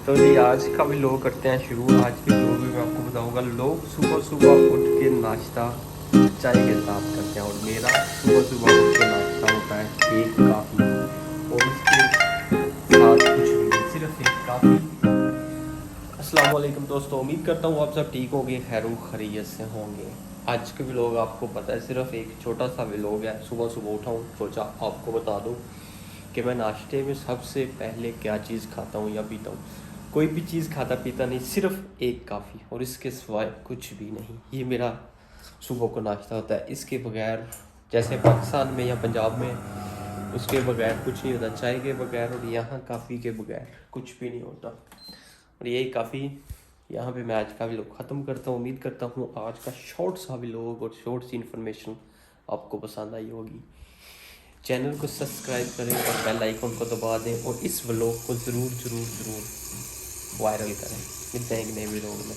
तो जी आज का भी लोग करते हैं शुरू। आज के लोग भी मैं आपको बताऊंगा। लोग सुबह सुबह उठ के नाश्ता चाय के साथ करते हैं और मेरा सुबह सुबह उठ के नाश्ता होता है एक काफ़ी और उसके साथ कुछ भी नहीं, सिर्फ एक काफ़ी। अस्सलाम वालेकुम दोस्तों, उम्मीद करता हूँ आप सब ठीक होंगे, खैर खैरियत से होंगे। आज के व्लॉग आपको पता है सिर्फ एक छोटा सा व्लॉग है। सुबह सुबह उठा हूँ, सोचा आपको बता दूँ कि मैं नाश्ते में सबसे पहले क्या चीज़ खाता हूँ या पीता हूँ। कोई भी चीज़ खाता पीता नहीं, सिर्फ एक काफ़ी और इसके सिवाय कुछ भी नहीं। ये मेरा सुबह को नाश्ता होता है। इसके बगैर जैसे पाकिस्तान में या पंजाब में उसके बगैर कुछ नहीं होता, चाय के बगैर, और यहाँ काफ़ी के बगैर कुछ भी नहीं होता। और यही काफ़ी यहाँ पे मैं आज का व्लॉग ख़त्म करता हूँ। उम्मीद करता हूँ आज का शॉर्ट सा व्लॉग और शॉर्ट सी इन्फॉर्मेशन आपको पसंद आई होगी। चैनल को सब्सक्राइब करें और बेल आइकन को दबा दें और इस व्लॉग को ज़रूर ज़रूर ज़रूर वायरल करें। मिलते हैं एक नए व्लॉग में।